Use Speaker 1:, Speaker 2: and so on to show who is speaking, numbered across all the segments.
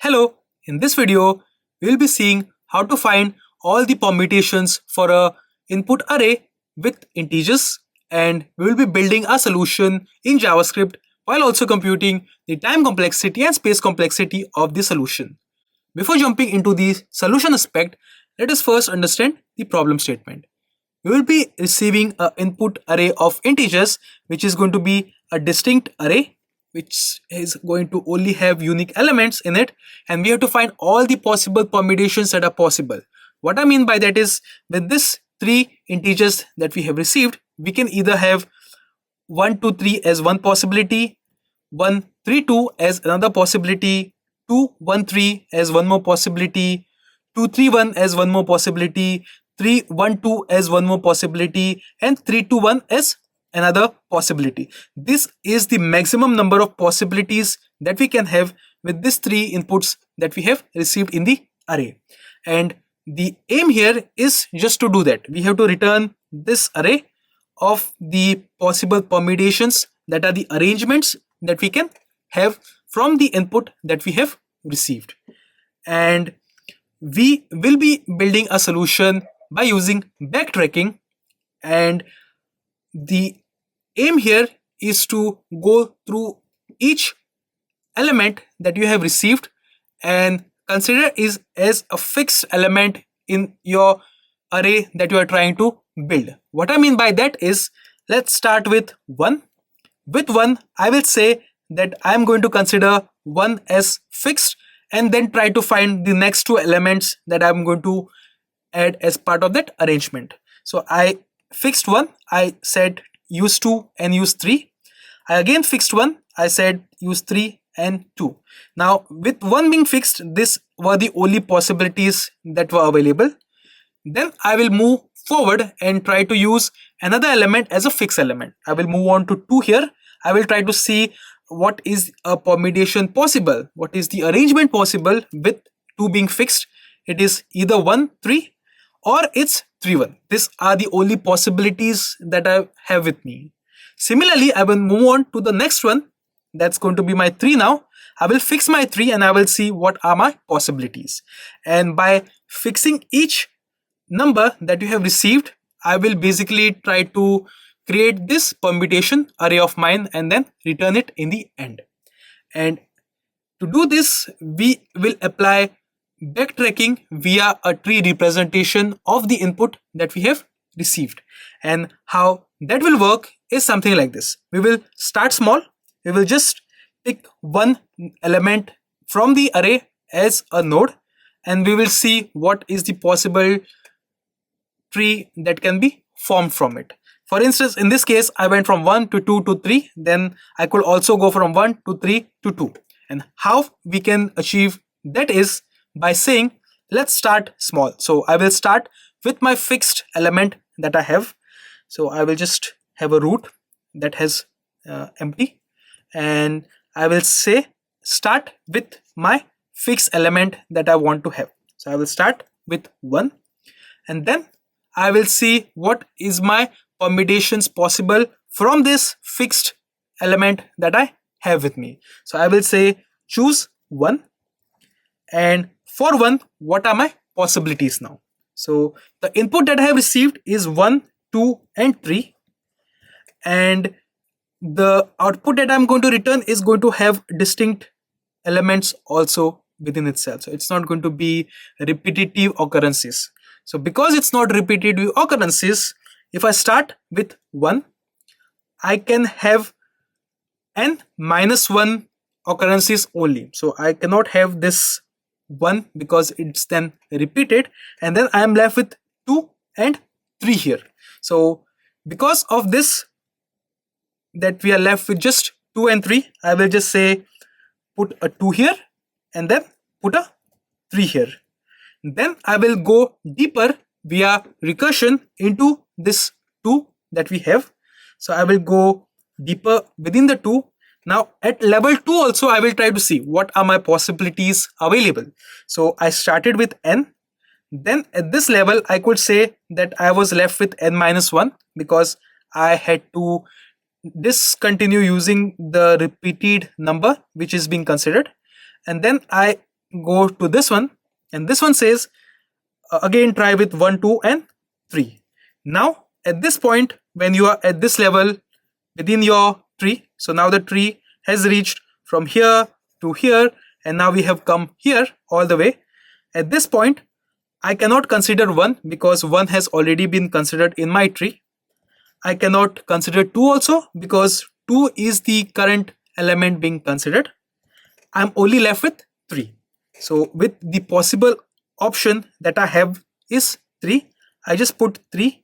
Speaker 1: Hello, in this video, we will be seeing how to find all the permutations for a input array with integers, and we will be building a solution in JavaScript while also computing the time complexity and space complexity of the solution. Before jumping into the solution aspect, let us first understand the problem statement. We will be receiving an input array of integers, which is going to be a distinct array which is going to only have unique elements in it, and we have to find all the possible permutations that are possible. What I mean by that is, with this three integers that we have received, we can either have 1 2 3 as one possibility, 1 3 2 as another possibility, 2 1 3 as one more possibility, 2 3 1 as one more possibility, 3 1 2 as one more possibility, and 3 2 1 as another possibility. This is the maximum number of possibilities that we can have with these three inputs that we have received in the array. And the aim here is just to do that. We have to return this array of the possible permutations, that are the arrangements that we can have from the input that we have received. And we will be building a solution by using backtracking, and the aim here is to go through each element that you have received and consider it as a fixed element in your array that you are trying to build. What I mean by that is, let's start with 1. With 1, I will say that I am going to consider 1 as fixed and then try to find the next two elements that I am going to add as part of that arrangement. So I fixed 1, I said use 2 and use 3. I again fixed 1, I said use 3 and 2. Now with 1 being fixed, these were the only possibilities that were available. Then I will move forward and try to use another element as a fixed element. I will move on to 2 here. I will try to see what is a permutation possible, what is the arrangement possible with 2 being fixed. It is either 1 3 or it's 3 1. These are the only possibilities that I have with me. Similarly, I will move on to the next one. That's going to be my 3 now. I will fix my 3 and I will see what are my possibilities. And by fixing each number that you have received, I will basically try to create this permutation array of mine and then return it in the end. And to do this, we will apply backtracking via a tree representation of the input that we have received. And how that will work is something like this. We will start small. We will just pick one element from the array as a node, and we will see what is the possible tree that can be formed from it. For instance, in this case, I went from 1 to 2 to 3. Then I could also go from 1 to 3 to 2. And how we can achieve that is by saying, let's start small. So I will start with my fixed element that I have. So I will just have a root that has empty, and I will say start with my fixed element that I want to have. So I will start with 1, and then I will see what is my permutations possible from this fixed element that I have with me. So I will say choose 1, and for 1, what are my possibilities now? So the input that I have received is 1 2 and 3, and the output that I'm going to return is going to have distinct elements also within itself. So it's not going to be repetitive occurrences. So because it's not repetitive occurrences, if I start with 1, I can have n minus 1 occurrences only. So I cannot have this 1 because it's then repeated, and then I am left with 2 and 3 here. So because of this, that we are left with just 2 and 3, I will just say put a 2 here and then put a 3 here. Then I will go deeper via recursion into this 2 that we have. So I will go deeper within the 2. Now at level 2 also, I will try to see what are my possibilities available. So I started with n. Then at this level, I could say that I was left with n minus 1 because I had to discontinue using the repeated number which is being considered, and then I go to this one, and this one says again try with 1, 2 and 3. Now at this point, when you are at this level within your tree, so now the tree has reached from here to here, and now we have come here all the way. At this point I cannot consider 1 because 1 has already been considered in my tree. I cannot consider 2 also because 2 is the current element being considered. I'm only left with 3. So with the possible option that I have is 3, I just put 3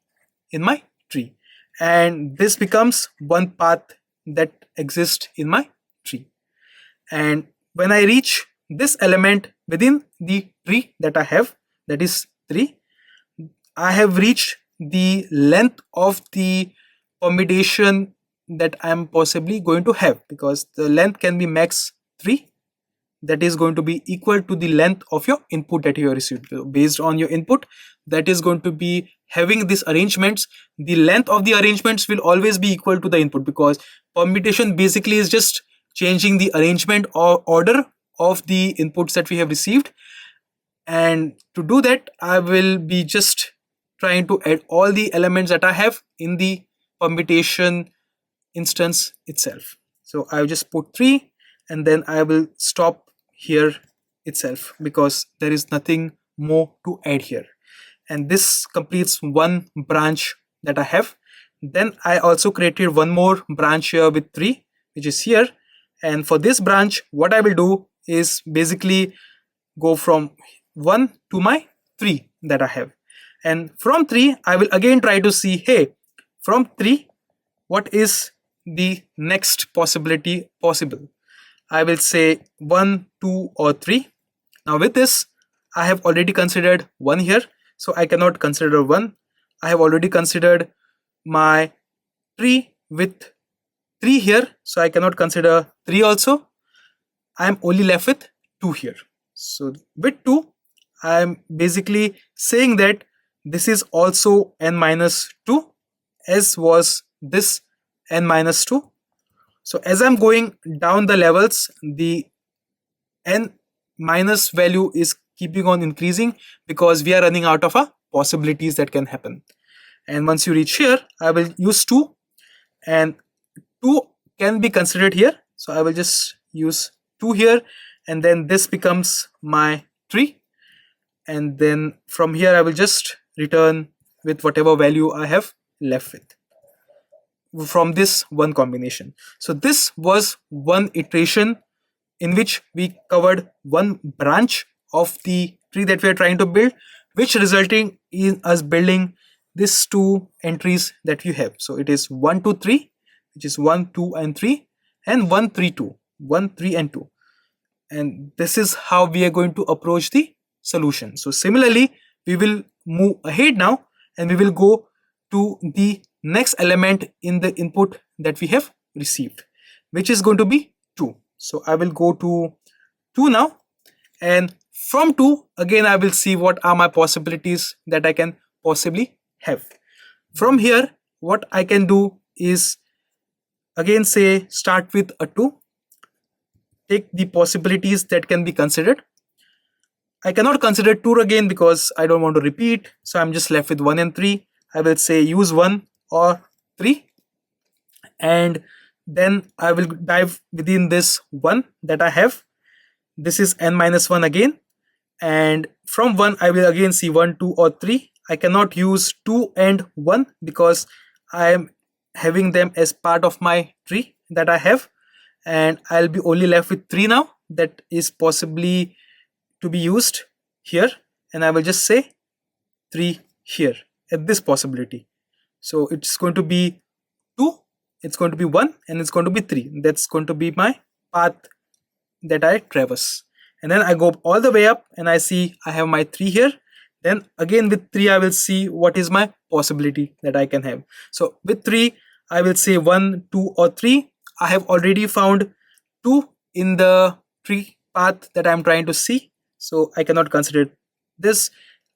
Speaker 1: in my tree, and this becomes one path that exists in my tree. And when I reach this element within the tree that I have, that is 3, I have reached the length of the permutation that I am possibly going to have, because the length can be max 3, that is going to be equal to the length of your input that you have received. So based on your input, that is going to be having these arrangements, the length of the arrangements will always be equal to the input, because permutation basically is just changing the arrangement or order of the inputs that we have received. And to do that, I will be just trying to add all the elements that I have in the permutation instance itself. So I will just put 3, and then I will stop here itself because there is nothing more to add here. And this completes one branch that I have. Then I also created one more branch here with 3, which is here. And for this branch, what I will do is basically go from 1 to my 3 that I have. And from 3, I will again try to see, hey, from 3, what is the next possibility possible? I will say 1, 2 or 3. Now with this, I have already considered 1 here, so I cannot consider 1. I have already considered my tree with 3 here, so I cannot consider 3 also. I am only left with 2 here. So with 2, I am basically saying that this is also n minus 2, as was this n minus 2. So as I'm going down the levels, the n minus value is keeping on increasing because we are running out of possibilities that can happen. And once you reach here, I will use 2, and 2 can be considered here. So I will just use 2 here, and then this becomes my tree. And then from here, I will just return with whatever value I have left with from this one combination. So this was one iteration in which we covered one branch of the tree that we are trying to build, which resulting in us building these 2 entries that you have. So it is 1, 2, 3, which is 1, 2 and 3, and 1, 3, 2, 1, 3 and 2. And this is how we are going to approach the solution. So similarly, we will move ahead now, and we will go to the next element in the input that we have received, which is going to be 2. So I will go to 2 now, and from 2 again I will see what are my possibilities that I can possibly have. From here, what I can do is again say start with a 2, take the possibilities that can be considered. I cannot consider 2 again because I don't want to repeat, so I'm just left with 1 and 3. I will say use 1 or 3, and then I will dive within this 1 that I have. This is n minus 1 again, and from 1 I will again see 1, 2 or 3. I cannot use 2 and 1 because I am having them as part of my tree that I have, and I'll be only left with 3 now that is possibly to be used here, and I will just say 3 here at this possibility. So it's going to be 2, it's going to be 1, and it's going to be 3. That's going to be my path that I traverse. And then I go all the way up and I see I have my 3 here. Then again with 3 I will see what is my possibility that I can have. So with 3 I will say 1, 2 or 3. I have already found 2 in the tree path that I am trying to see, so I cannot consider this.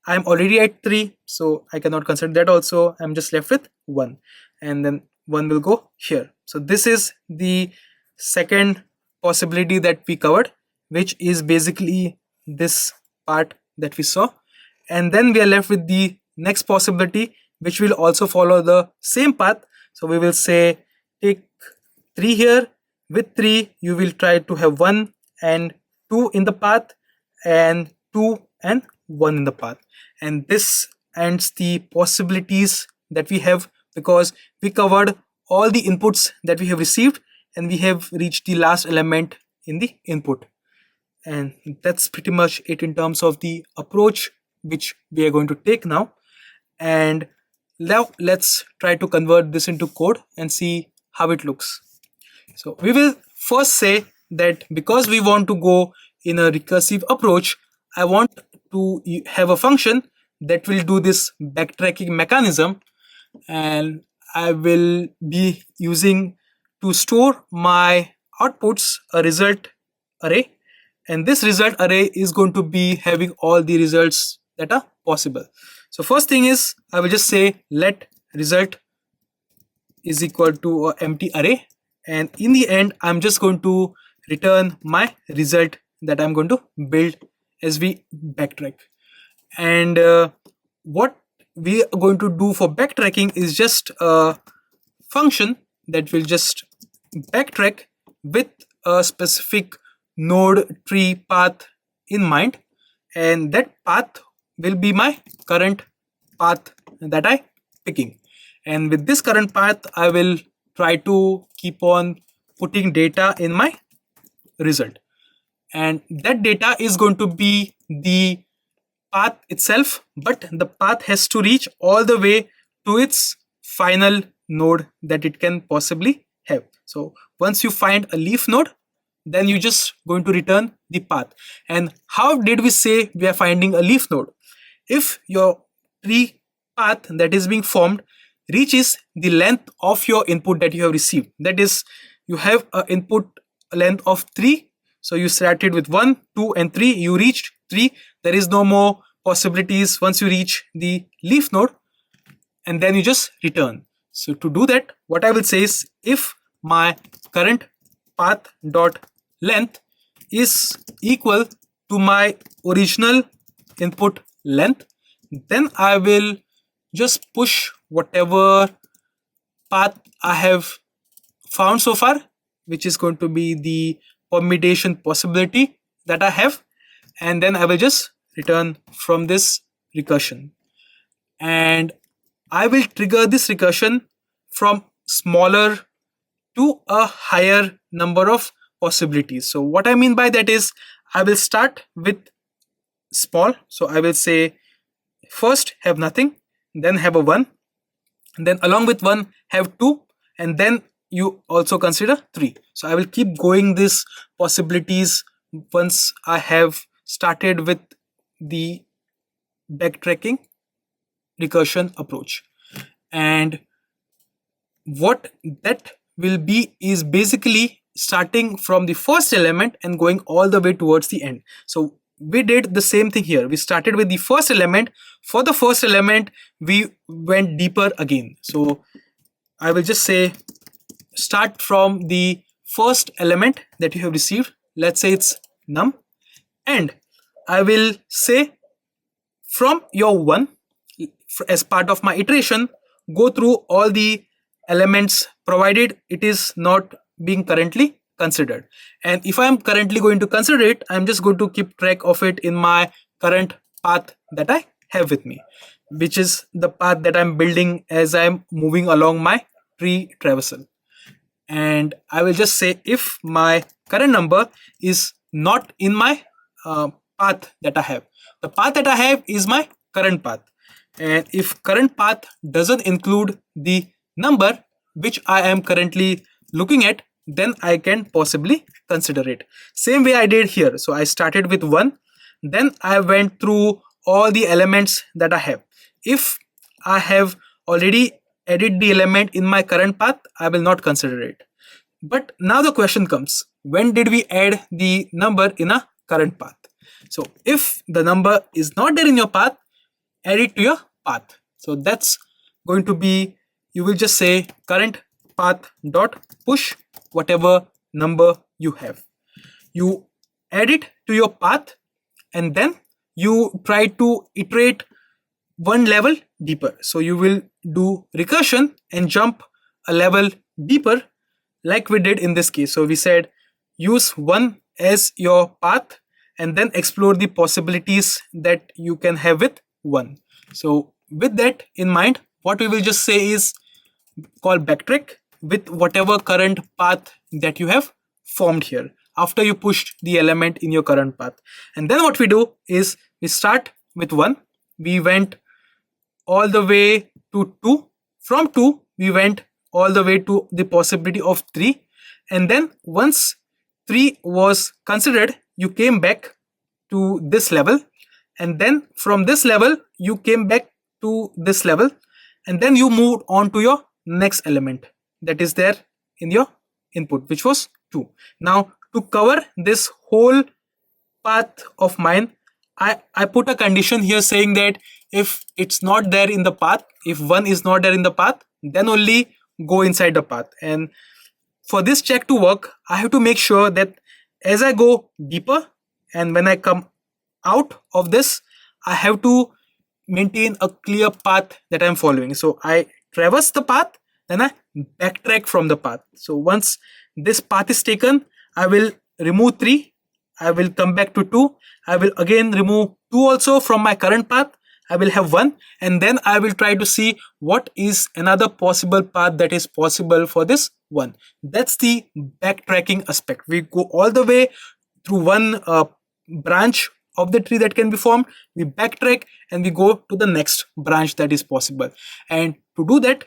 Speaker 1: I am already at 3, so I cannot consider that also. I'm just left with 1, and then 1 will go here. So this is the second possibility that we covered, which is basically this part that we saw. And then we are left with the next possibility, which will also follow the same path. So we will say take 3 here. With 3 you will try to have 1 and 2 in the path, and 2 and 1 in the path. And this ends the possibilities that we have, because we covered all the inputs that we have received and we have reached the last element in the input. And that's pretty much it in terms of the approach which we are going to take now. And now let's try to convert this into code and see how it looks. So we will first say that because we want to go in a recursive approach, I want to have a function that will do this backtracking mechanism, and I will be using to store my outputs a result array, and this result array is going to be having all the results that are possible. So first thing is, I will just say let result is equal to an empty array, and in the end I'm just going to return my result that I'm going to build as we backtrack. And what we are going to do for backtracking is just a function that will just backtrack with a specific node tree path in mind, and that path will be my current path that I picking. And with this current path I will try to keep on putting data in my result, and that data is going to be the path itself, but the path has to reach all the way to its final node that it can possibly have. So once you find a leaf node, then you just going to return the path. And how did we say we are finding a leaf node? If your tree path that is being formed reaches the length of your input that you have received, that is, you have an input length of 3, so you started with 1, 2 and 3, you reached 3, there is no more possibilities once you reach the leaf node, and then you just return. So to do that, what I will say is, if my current path dot length is equal to my original input length, then I will just push whatever path I have found so far, which is going to be the permutation possibility that I have, and then I will just return from this recursion. And I will trigger this recursion from smaller to a higher number of possibilities. So what I mean by that is, I will start with small. So I will say first have nothing, then have a 1, and then along with 1 have 2, and then you also consider 3. So I will keep going these possibilities once I have started with the backtracking recursion approach. And what that will be is basically starting from the first element and going all the way towards the end. So we did the same thing here. We started with the first element. For the first element we went deeper again. So I will just say start from the first element that you have received, let's say it's num, and I will say from your 1, as part of my iteration, go through all the elements provided it is not being currently considered. And if I am currently going to consider it, I'm just going to keep track of it in my current path that I have with me, which is the path that I'm building as I'm moving along my tree traversal. And I will just say if my current number is not in my path that I have, the path that I have is my current path, and if current path doesn't include the number which I am currently looking at, then I can possibly consider it. Same way I did here. So I started with 1, then I went through all the elements that I have. If I have already added the element in my current path, I will not consider it. But now the question comes, when did we add the number in a current path? So if the number is not there in your path, add it to your path. So that's going to be, you will just say current path dot push whatever number you have. You add it to your path, and then you try to iterate one level deeper. So you will do recursion and jump a level deeper, like we did in this case. So we said use 1 as your path and then explore the possibilities that you can have with 1. So with that in mind, what we will just say is call backtrack with whatever current path that you have formed here after you pushed the element in your current path. And then what we do is we start with 1, we went all the way to 2, from 2 we went all the way to the possibility of 3, and then once 3 was considered, you came back to this level, and then from this level you came back to this level, and then you moved on to your next element that is there in your input, which was 2. Now to cover this whole path of mine, I put a condition here saying that if it's not there in the path, if 1 is not there in the path, then only go inside the path. And for this check to work, I have to make sure that as I go deeper and when I come out of this, I have to maintain a clear path that I'm following. So I traverse the path, then I backtrack from the path. So once this path is taken, I will remove 3, I will come back to 2, I will again remove 2 also from my current path, I will have 1, and then I will try to see what is another possible path that is possible for this 1. That's the backtracking aspect. We go all the way through one branch of the tree that can be formed, we backtrack and we go to the next branch that is possible. And to do that,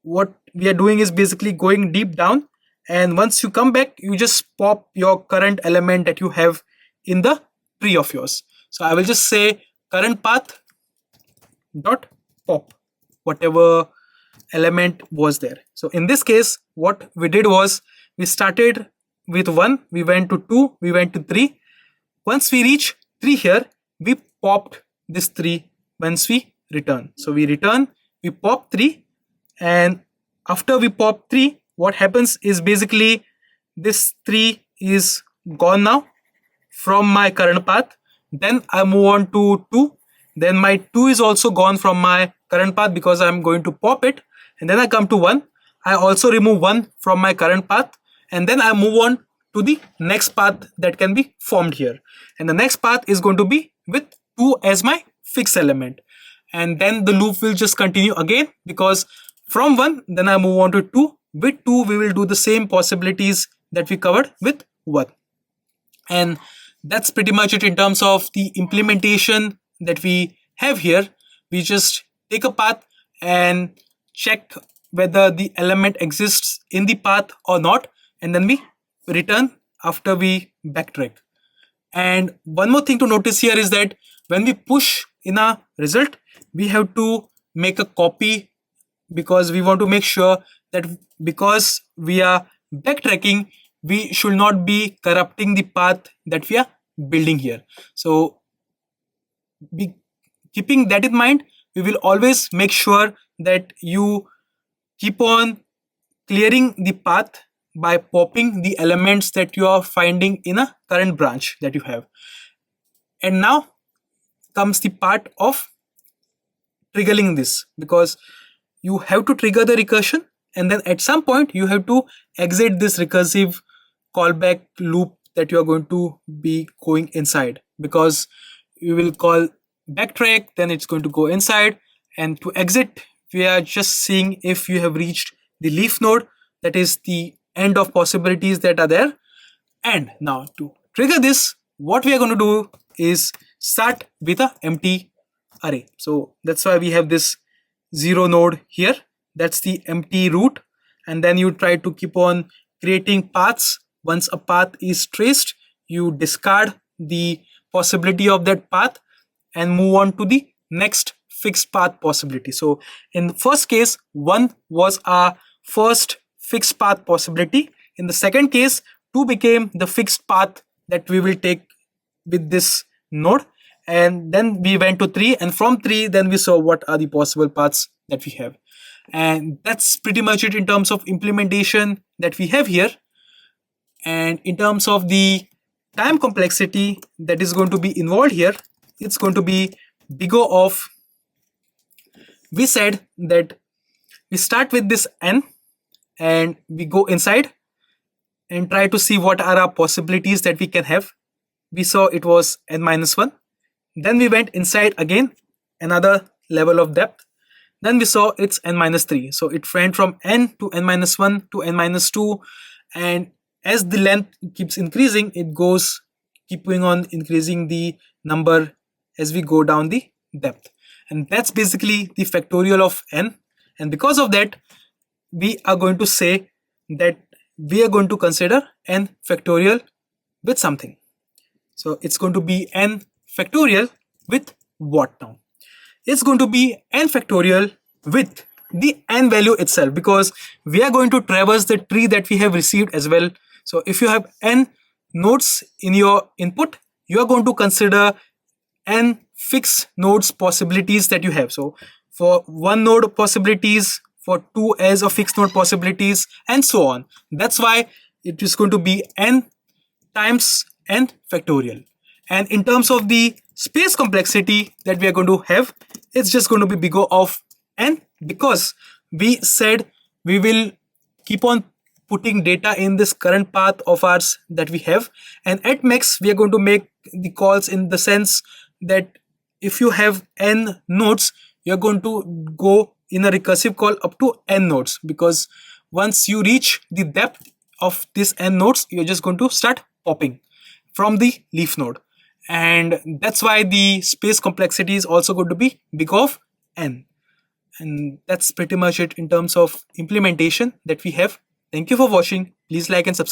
Speaker 1: what we are doing is basically going deep down, and once you come back, you just pop your current element that you have in the tree of yours. So I will just say current path dot pop whatever element was there. So in this case, what we did was we started with 1, we went to 2, we went to 3. Once we reach 3 here, we popped this 3 once we return. So we return, we pop 3, and after we pop 3, what happens is basically this 3 is gone now from my current path. Then I move on to 2, then my 2 is also gone from my current path because I'm going to pop it, and then I come to 1, I also remove 1 from my current path, and then I move on to the next path that can be formed here, and the next path is going to be with 2 as my fixed element, and then the loop will just continue again, because from 1 then I move on to 2. With 2 we will do the same possibilities that we covered with 1, and that's pretty much it in terms of the implementation that we have here. We just take a path and check whether the element exists in the path or not, and then we return after we backtrack. And one more thing to notice here is that when we push in a result, we have to make a copy, because we want to make sure that because we are backtracking, we should not be corrupting the path that we are building here. So keeping that in mind, we will always make sure that you keep on clearing the path by popping the elements that you are finding in a current branch that you have. And now comes the part of triggering this, because you have to trigger the recursion, and then at some point you have to exit this recursive callback loop that you are going to be going inside, because you will call backtrack, then it's going to go inside, and to exit we are just seeing if you have reached the leaf node, that is the end of possibilities that are there. And now to trigger this, what we are going to do is start with a empty array. So that's why we have this 0 node here, that's the empty root, and then you try to keep on creating paths. Once a path is traced, you discard the possibility of that path and move on to the next fixed path possibility. So in the first case, 1 was our first fixed path possibility. In the second case, 2 became the fixed path that we will take with this node, and then we went to 3, and from 3 then we saw what are the possible paths that we have. And that's pretty much it in terms of implementation that we have here. And in terms of the time complexity that is going to be involved here, it's going to be big O of, we said that we start with this n and we go inside and try to see what are our possibilities that we can have. We saw it was n minus 1. Then we went inside again, another level of depth. Then we saw it's n minus 3. So it went from n to n minus 1 to n minus 2. And as the length keeps increasing, it goes keeping on increasing the number as we go down the depth. And that's basically the factorial of n. And because of that, we are going to say that we are going to consider n factorial with something. So it's going to be n factorial with what now? It's going to be n factorial with the n value itself, because we are going to traverse the tree that we have received as well. So if you have n nodes in your input, you are going to consider n fixed nodes possibilities that you have. So for one node possibilities, for two as a fixed node possibilities, and so on. That's why it is going to be n times n factorial. And in terms of the space complexity that we are going to have, it's just going to be big O of n, because we said we will keep on putting data in this current path of ours that we have, and at max we are going to make the calls in the sense that if you have n nodes, you're going to go in a recursive call up to n nodes, because once you reach the depth of this n nodes, you're just going to start popping from the leaf node. And that's why the space complexity is also going to be big O of n. And that's pretty much it in terms of implementation that we have. Thank you for watching. Please like and subscribe.